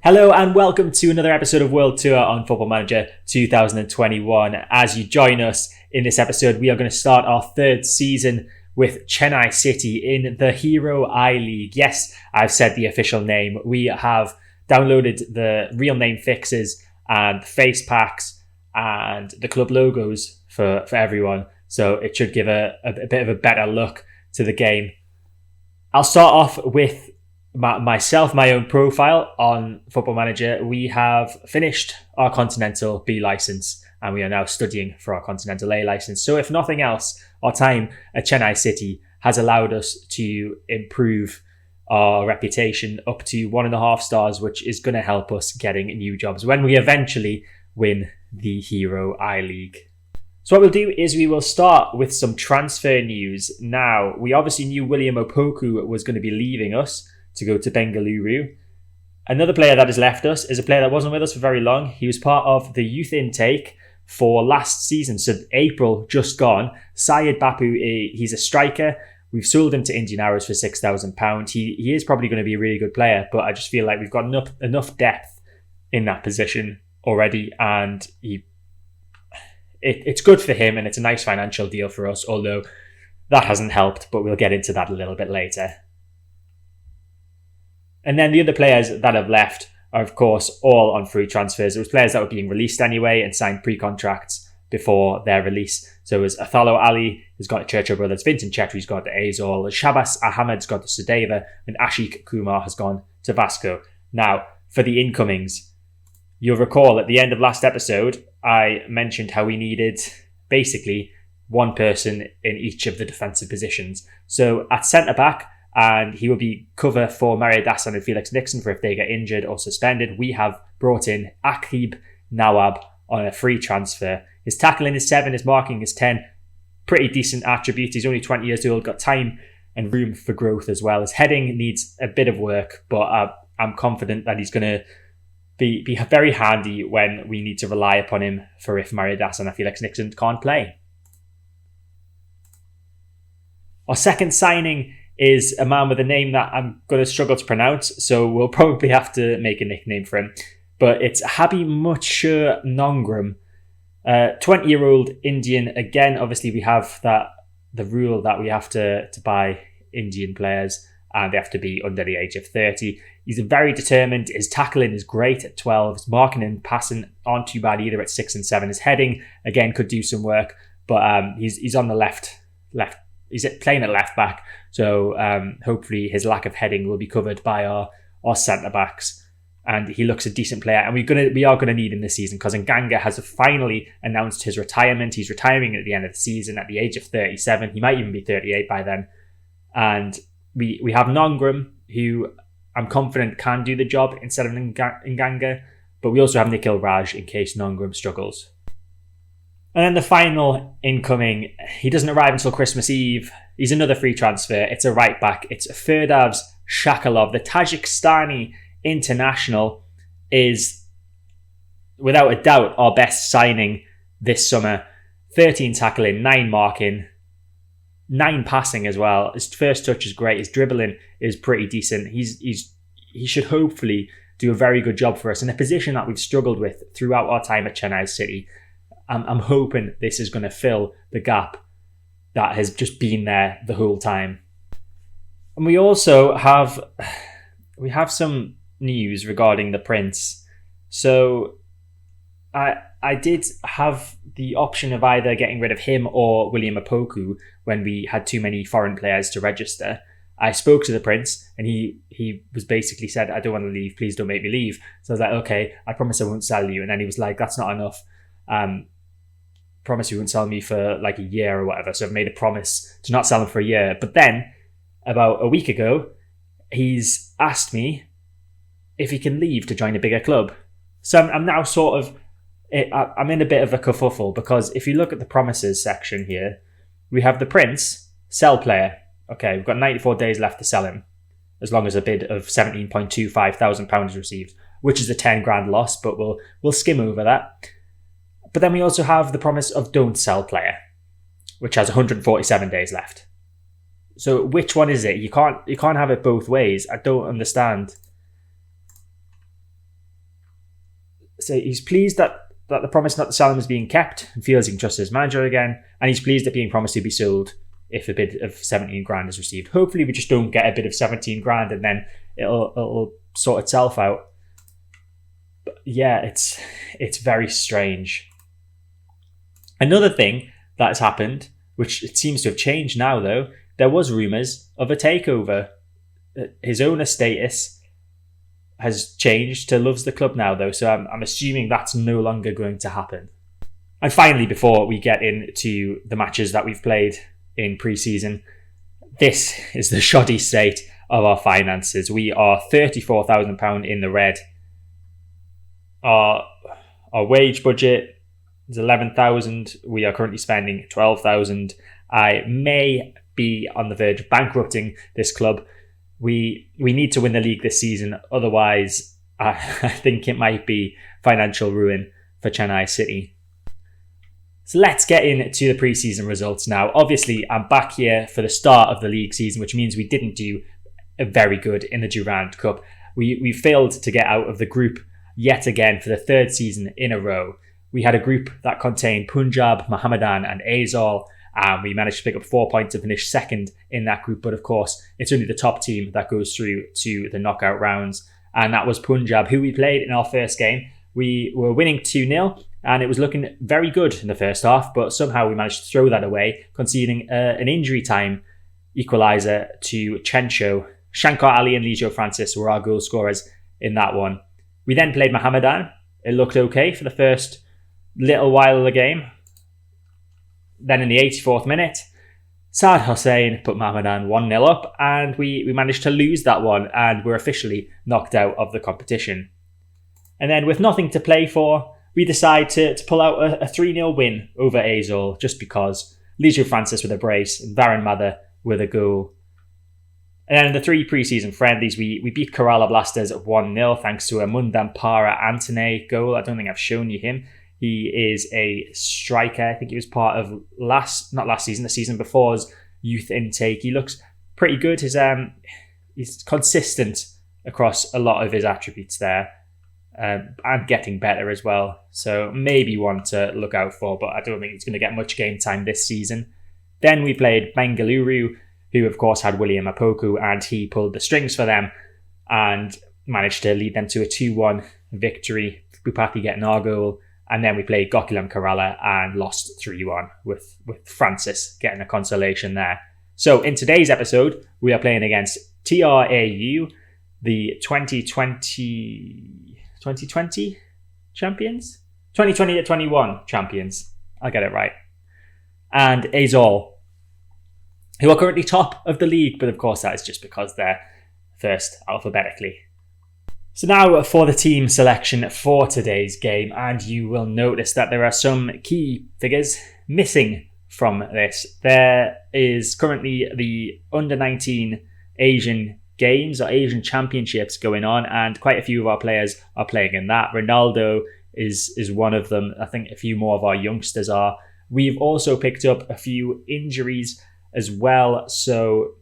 Hello and welcome to another episode of World Tour on Football Manager 2021. As you join us in this episode, we are going to start our third season with Chennai City in the Hero I-League. Yes, I've said the official name. We have downloaded the real name fixes and face packs and the club logos for everyone. So it should give a bit of a better look to the game. I'll start off with my own profile on Football Manager. We have finished our Continental B license and we are now studying for our Continental A license. So if nothing else, our time at Chennai City has allowed us to improve our reputation up to 1.5 stars, which is going to help us getting new jobs when we eventually win the Hero I-League. So what we'll do is we will start with some transfer news. Now, we obviously knew William Opoku was going to be leaving us to go to Bengaluru. Another player that has left us is a player that wasn't with us for very long. He was part of the youth intake for last season, so April just gone. Syed Bapu, he's a striker. We've sold him to Indian Arrows for £6,000. He is probably going to be a really good player, but I just feel like we've got enough depth in that position already, and it's good for him, and it's a nice financial deal for us, although that hasn't helped, but we'll get into that a little bit later. And then the other players that have left are, of course, all on free transfers. There was players that were being released anyway and signed pre-contracts before their release. So it was Aizawl Ali, who's got the Churchill Brothers, Vincent Chetri's got the Aizawl, Shabas Ahmed's got the Sudeva, and Ashik Kumar has gone to Vasco. Now, for the incomings, you'll recall at the end of last episode, I mentioned how we needed basically one person in each of the defensive positions. So at centre-back, and he will be cover for Mario Dassan and Felix Nixon for if they get injured or suspended. We have brought in Akib Nawab on a free transfer. His tackling is 7, his marking is 10. Pretty decent attributes. He's only 20 years old, got time and room for growth as well. His heading needs a bit of work, but I'm confident that he's going to be very handy when we need to rely upon him for if Mario Dassan and Felix Nixon can't play. Our second signing is a man with a name that I'm going to struggle to pronounce, so we'll probably have to make a nickname for him. But it's Habi Muchur Nongram, 20-year-old Indian. Again, obviously we have the rule that we have to buy Indian players and they have to be under the age of 30. He's very determined. His tackling is great at 12. His marking and passing aren't too bad either at 6 and 7. His heading, again, could do some work, but he's on the left. He's playing at left back, so hopefully his lack of heading will be covered by our centre backs. And he looks a decent player, and we are going to need him this season because Nganga has finally announced his retirement. He's retiring at the end of the season at the age of 37. He might even be 38 by then. And we have Nongram, who I'm confident can do the job instead of Nganga, but we also have Nikhil Raj in case Nongram struggles. And then the final incoming, he doesn't arrive until Christmas Eve. He's another free transfer. It's a right back. It's Firdavs Shakalov. The Tajikistani international is, without a doubt, our best signing this summer. 13 tackling, 9 marking, 9 passing as well. His first touch is great. His dribbling is pretty decent. He should hopefully do a very good job for us in a position that we've struggled with throughout our time at Chennai City. I'm hoping this is going to fill the gap that has just been there the whole time. And we also have some news regarding the Prince. So I did have the option of either getting rid of him or William Opoku when we had too many foreign players to register. I spoke to the Prince and he was basically said, I don't want to leave, please don't make me leave. So I was like, okay, I promise I won't sell you. And then he was like, that's not enough. Promise you won't sell me for like a year or whatever. So I've made a promise to not sell him for a year. But then about a week ago, he's asked me if he can leave to join a bigger club. So I'm now I'm in a bit of a kerfuffle because if you look at the promises section here, we have the Prince, sell player. Okay, we've got 94 days left to sell him as long as a bid of £17.25 thousand is received, which is a 10 grand loss, but we'll skim over that. But then we also have the promise of don't sell player, which has 147 days left. So which one is it? You can't have it both ways. I don't understand. So he's pleased that the promise not to sell him is being kept and feels he can trust his manager again. And he's pleased at being promised to be sold if a bid of 17 grand is received. Hopefully we just don't get a bid of 17 grand and then it'll sort itself out. But yeah, it's very strange. Another thing that has happened, which it seems to have changed now though, there was rumours of a takeover. His owner status has changed to loves the club now though, so I'm assuming that's no longer going to happen. And finally, before we get into the matches that we've played in pre-season, this is the shoddy state of our finances. We are £34,000 in the red. Our wage budget is 11,000. We are currently spending 12,000. I may be on the verge of bankrupting this club. We need to win the league this season. Otherwise, I think it might be financial ruin for Chennai City. So let's get into the pre-season results now. Obviously, I'm back here for the start of the league season, which means we didn't do very good in the Durand Cup. We failed to get out of the group yet again for the third season in a row. We had a group that contained Punjab, Mohammedan and Aizawl, and we managed to pick up 4 points and finish second in that group. But of course, it's only the top team that goes through to the knockout rounds. And that was Punjab, who we played in our first game. We were winning 2-0, and it was looking very good in the first half, but somehow we managed to throw that away, conceding an injury time equaliser to Chencho. Shankar Ali and Lijo Francis were our goal scorers in that one. We then played Mohammedan. It looked okay for the first little while of the game. Then in the 84th minute, Saad Hossein put Mohammedan 1-0 up, and we managed to lose that one, and we're officially knocked out of the competition. And then with nothing to play for, we decide to pull out a 3-0 win over Aizawl, just because. Lijo Francis with a brace and Varun Mather with a goal. And then in the 3 pre-season friendlies, we beat Kerala Blasters 1-0 thanks to a Mundampara Antone goal. I don't think I've shown you him. He is a striker. I think he was part of the season before's youth intake. He looks pretty good. He's consistent across a lot of his attributes there. And getting better as well. So maybe one to look out for, but I don't think he's going to get much game time this season. Then we played Bengaluru, who of course had William Apoku, and he pulled the strings for them and managed to lead them to a 2-1 victory. Bupati getting our goal. And then we played Gokulam Kerala and lost 3-1 with Francis getting a consolation there. So in today's episode, we are playing against TRAU, the 2020 champions? 2020-21 champions. I'll get it right. And Aizawl, who are currently top of the league, but of course that is just because they're first alphabetically. So now for the team selection for today's game, and you will notice that there are some key figures missing from this. There is currently the Under-19 Asian Games or Asian Championships going on, and quite a few of our players are playing in that. Ronaldo is one of them. I think a few more of our youngsters are. We've also picked up a few injuries as well. So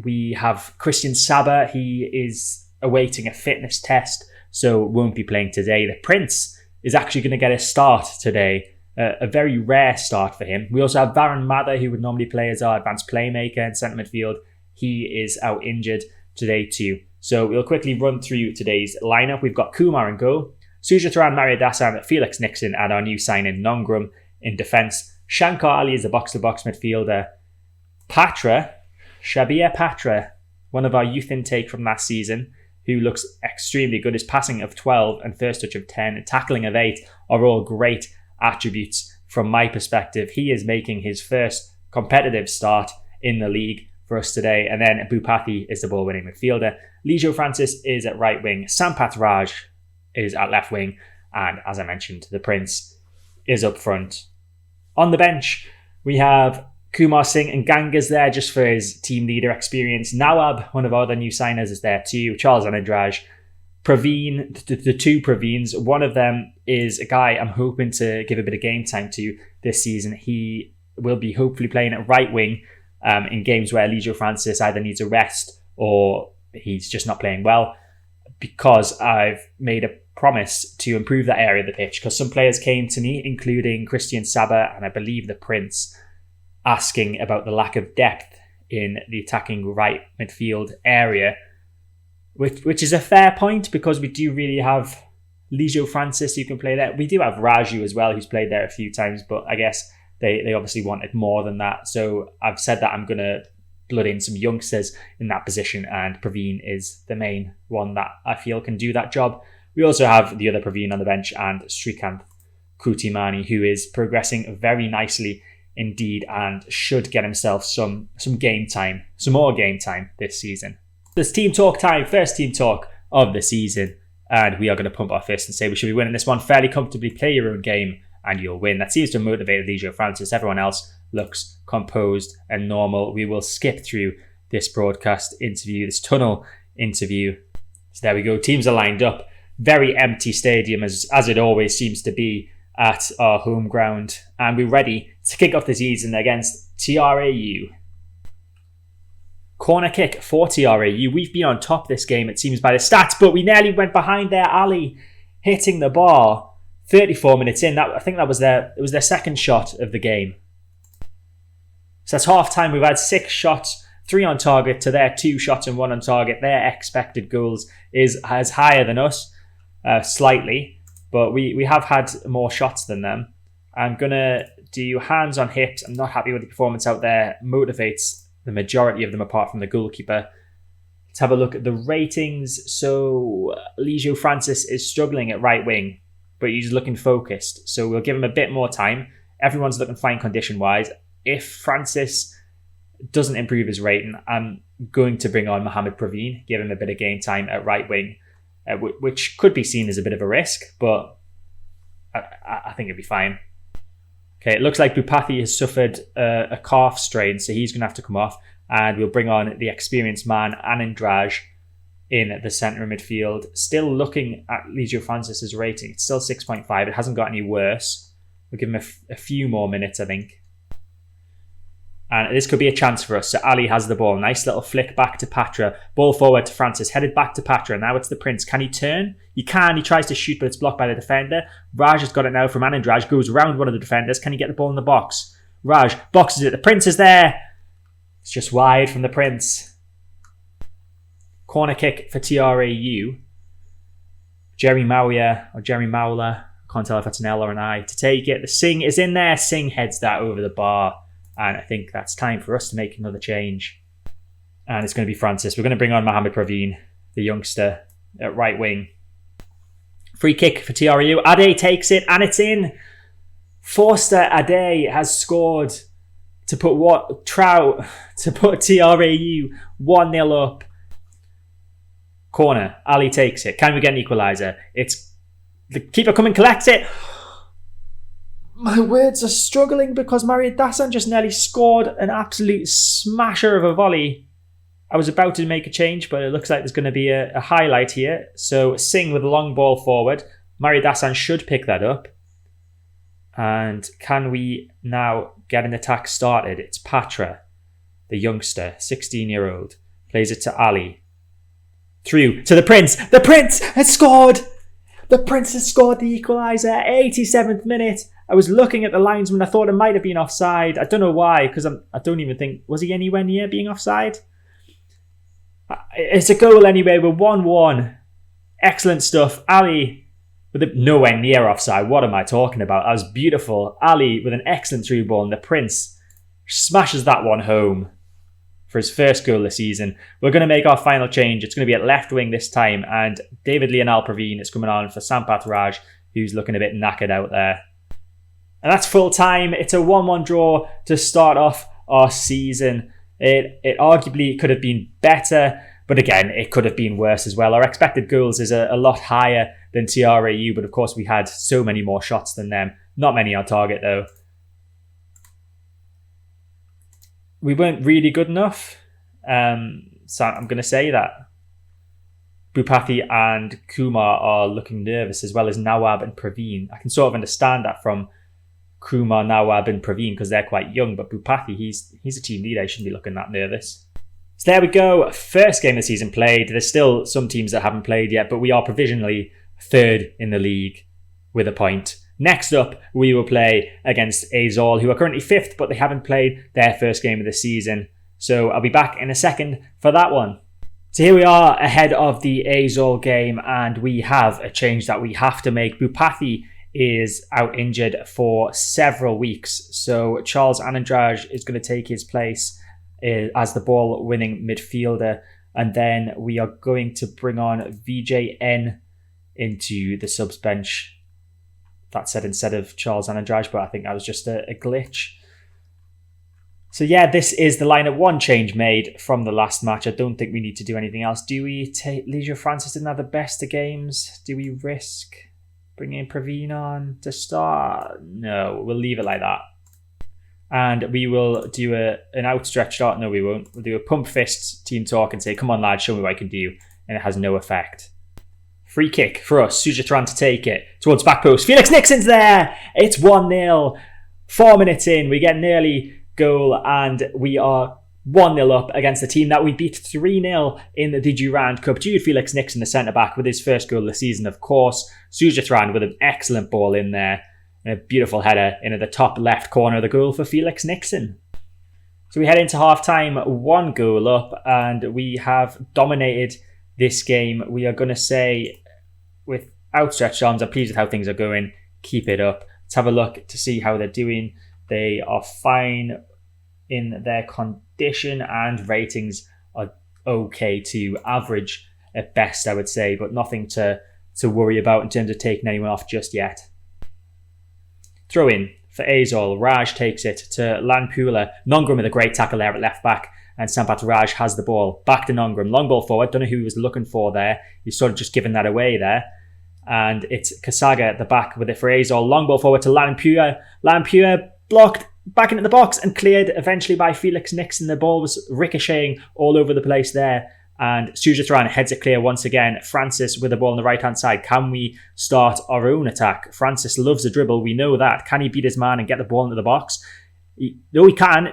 we have Christian Saba. He is awaiting a fitness test, so won't be playing today. The Prince is actually going to get a start today, a very rare start for him. We also have Varun Mather, who would normally play as our advanced playmaker in centre midfield. He is out injured today too. So we'll quickly run through today's lineup. We've got Kumar in goal, Sujatran Mariadasan, Felix Nixon, and our new signing Nongrum in defence. Shankar Ali is the box-to-box midfielder. Shabir Patra, one of our youth intake from last season, who looks extremely good. His passing of 12 and first touch of 10 and tackling of 8 are all great attributes from my perspective. He is making his first competitive start in the league for us today. And then Bupati is the ball-winning midfielder. Lijo Francis is at right wing. Sampath Raj is at left wing. And as I mentioned, the Prince is up front. On the bench, we have Kumar Singh and Gangas there just for his team leader experience. Nawab, one of our other new signers, is there too. Charles Anadraj. Praveen, the two Praveens. One of them is a guy I'm hoping to give a bit of game time to this season. He will be hopefully playing at right wing in games where Lijo Francis either needs a rest or he's just not playing well, because I've made a promise to improve that area of the pitch, because some players came to me, including Christian Saba and I believe the Prince, asking about the lack of depth in the attacking right midfield area, which is a fair point, because we do really have Lijo Francis who can play there. We do have Raju as well, who's played there a few times, but I guess they obviously wanted more than that. So I've said that I'm going to blood in some youngsters in that position, and Praveen is the main one that I feel can do that job. We also have the other Praveen on the bench and Srikanth Kutimani, who is progressing very nicely indeed and should get himself some game time, some more game time this season. This team talk time, first team talk of the season, and we are going to pump our fist and say we should be winning this one fairly comfortably. Play your own game and you'll win. That seems to have motivated Lijo Francis. Everyone else looks composed and normal. We will skip through this broadcast interview, this tunnel interview. So there we go. Teams are lined up. Very empty stadium, as it always seems to be at our home ground. And we're ready to kick off the season against TRAU. Corner kick for TRAU. We've been on top this game, it seems, by the stats, but we nearly went behind there. Ali hitting the bar 34 minutes in. I think it was their second shot of the game. So that's half time. We've had 6 shots, 3 on target to their 2 shots and 1 on target. Their expected goals is higher than us, slightly, but we have had more shots than them. I'm gonna do hands on hips. I'm not happy with the performance out there. Motivates the majority of them apart from the goalkeeper. Let's have a look at the ratings. So Lijo Francis is struggling at right wing, but he's looking focused. So we'll give him a bit more time. Everyone's looking fine condition-wise. If Francis doesn't improve his rating, I'm going to bring on Mohamed Praveen, give him a bit of game time at right wing, which could be seen as a bit of a risk, but I think it'll be fine. Okay, it looks like Bupathi has suffered a calf strain, so he's going to have to come off, and we'll bring on the experienced man, Anandraj, in the centre of midfield. Still looking at Lijo Francis's rating. It's still 6.5. It hasn't got any worse. We'll give him a few more minutes, I think. And this could be a chance for us. So Ali has the ball. Nice little flick back to Patra. Ball forward to Francis. Headed back to Patra. Now it's the Prince. Can he turn? He can. He tries to shoot, but it's blocked by the defender. Raj has got it now from Anandraj. Goes around one of the defenders. Can he get the ball in the box? Raj boxes it. The Prince is there. It's just wide from the Prince. Corner kick for TRAU. Jerry Mauya or Jerry Mauler. Can't tell if that's an L or an I. To take it. The Singh is in there. Singh heads that over the bar. And I think that's time for us to make another change. And it's going to be Francis. We're going to bring on Mohamed Praveen, the youngster, at right wing. Free kick for TRAU. Ade takes it and it's in. Forster Ade has scored to put TRAU 1-0 up. Corner. Ali takes it. Can we get an equaliser? It's the keeper come and collects it. My words are struggling because Mario Dassan just nearly scored an absolute smasher of a volley. I was about to make a change, but it looks like there's going to be a highlight here. So Singh with a long ball forward. Mario Dassan should pick that up. And can we now get an attack started? It's Patra, the youngster, 16-year-old. Plays it to Ali. Through to the Prince. The Prince has scored! The Prince has scored the equaliser. 87th minute. I was looking at the linesman. I thought it might have been offside. I don't know why, because I don't even think... Was he anywhere near being offside? It's a goal anyway. We're 1-1. Excellent stuff. Ali with nowhere near offside. What am I talking about? That was beautiful. Ali with an excellent through ball, and the Prince smashes that one home for his first goal this season. We're going to make our final change. It's going to be at left wing this time, and David Lionel Praveen is coming on for Sampath Raj, who's looking a bit knackered out there. And that's full time. It's a 1-1 draw to start off our season. It arguably could have been better, but again, it could have been worse as well. Our expected goals is a lot higher than TRAU, but of course we had so many more shots than them. Not many on target though. We weren't really good enough. So I'm going to say that. Bupathi and Kumar are looking nervous, as well as Nawab and Praveen. I can sort of understand that from Kumar, Nawab and Praveen because they're quite young, but Bupathi, he's a team leader. He shouldn't be looking that nervous. So there we go. First game of the season played. There's still some teams that haven't played yet, but we are provisionally third in the league with a point. Next up, we will play against Aizawl, who are currently 5th, but they haven't played their first game of the season. So I'll be back in a second for that one. So here we are ahead of the Aizawl game, and we have a change that we have to make. Bupathi is out injured for several weeks, so Charles Anandraj is going to take his place as the ball-winning midfielder, and then we are going to bring on VJN into the subs bench. That said instead of Charles Anandraj, but I think that was just a glitch. So yeah, this is the lineup. One change made from the last match. I don't think we need to do anything else. Do we take Leisure Francis didn't have the best of games? Do we risk bringing Praveen on to start? No, we'll leave it like that. And we will do an outstretched start. No, we won't. We'll do a pump fists team talk and say, come on lads, show me what I can do. And it has no effect. Free kick for us. Sujatran to take it towards back post. Felix Nixon's there. It's 1-0. 4 minutes in. We get an early goal and we are 1-0 up against the team that we beat 3-0 in the Durand Cup. Jude Felix Nixon, the centre-back, with his first goal of the season, of course. Sujatran with an excellent ball in there. And a beautiful header into the top left corner of the goal for Felix Nixon. So we head into half-time, 1 goal up, and we have dominated this game. We are going to say, with outstretched arms, I'm pleased with how things are going. Keep it up. Let's have a look to see how they're doing. They are fine in their condition and ratings are okay too. Average at best, I would say, but nothing to worry about in terms of taking anyone off just yet. Throw in for Aizawl. Raj takes it to Lanpula. Nongram with a great tackle there at left back, and Sampat Raj has the ball. Back to Nongram. Long ball forward. Don't know who he was looking for there. He's sort of just given that away there. And it's Kasaga at the back with it for Aizawl. Long ball forward to Lanpula. Lanpula blocked back into the box and cleared eventually by Felix Nixon. The ball was ricocheting all over the place there. And Sujatran heads it clear once again. Francis with the ball on the right-hand side. Can we start our own attack? Francis loves a dribble. We know that. Can he beat his man and get the ball into the box? No, he can.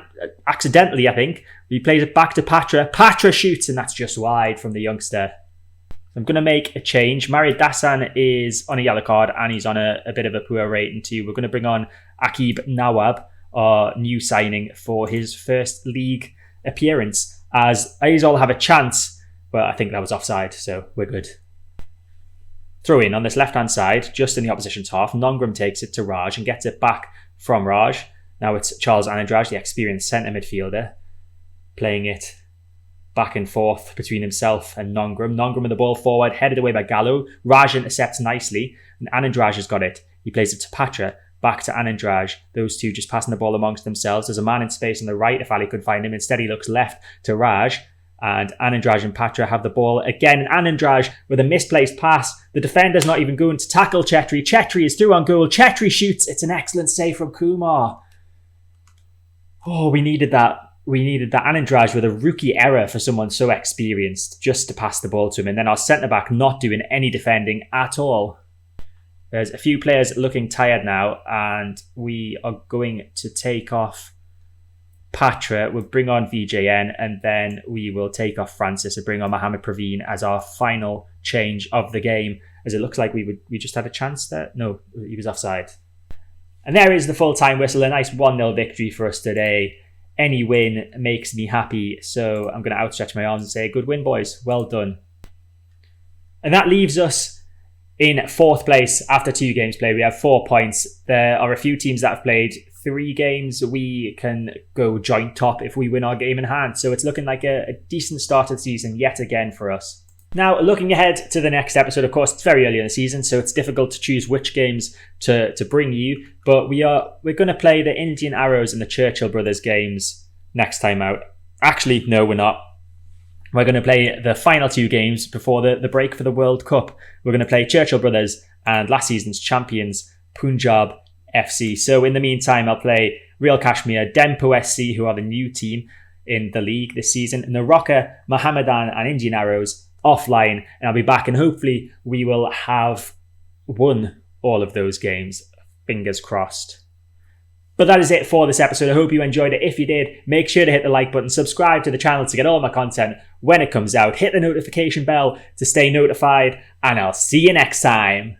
Accidentally, I think. He plays it back to Patra. Patra shoots, and that's just wide from the youngster. I'm going to make a change. Mario Dassan is on a yellow card, and he's on a bit of a poor rating too. We're going to bring on Akib Nawab, our new signing, for his first league appearance, as Aizawl have a chance, but I think that was offside, so we're good. Throw in on this left-hand side, just in the opposition's half. Nongram takes it to Raj and gets it back from Raj. Now it's Charles Anandraj, the experienced centre midfielder, playing it back and forth between himself and Nongram. Nongram with the ball forward, headed away by Gallo. Raj intercepts nicely, and Anandraj has got it. He plays it to Patra, back to Anandraj. Those two just passing the ball amongst themselves. There's a man in space on the right if Ali could find him. Instead, he looks left to Raj. And Anandraj and Patra have the ball again. Anandraj with a misplaced pass. The defender's not even going to tackle Chetri. Chetri is through on goal. Chetri shoots. It's an excellent save from Kumar. Oh, we needed that. We needed that. Anandraj with a rookie error for someone so experienced just to pass the ball to him. And then our centre-back not doing any defending at all. There's a few players looking tired now, and we are going to take off Patra. We'll bring on VJN, and then we will take off Francis and bring on Mohammed Praveen as our final change of the game, as it looks like we just had a chance there. No, he was offside. And there is the full-time whistle, a nice 1-0 victory for us today. Any win makes me happy, so I'm going to outstretch my arms and say, good win, boys. Well done. And that leaves us in 4th place after 2 games played. We have 4 points. There are a few teams that have played 3 games. We can go joint top if we win our game in hand. So it's looking like a decent start to the season yet again for us. Now, looking ahead to the next episode, of course, it's very early in the season, so it's difficult to choose which games to bring you. But we're going to play the Indian Arrows and the Churchill Brothers games next time out. Actually, no, we're not. We're going to play the final 2 games before the break for the World Cup. We're going to play Churchill Brothers and last season's champions, Punjab FC. So in the meantime, I'll play Real Kashmir, Dempo SC, who are the new team in the league this season, Naraka, Mohammedan and Indian Arrows offline. And I'll be back, and hopefully we will have won all of those games. Fingers crossed. But that is it for this episode. I hope you enjoyed it. If you did, make sure to hit the like button, subscribe to the channel to get all my content when it comes out, hit the notification bell to stay notified, and I'll see you next time.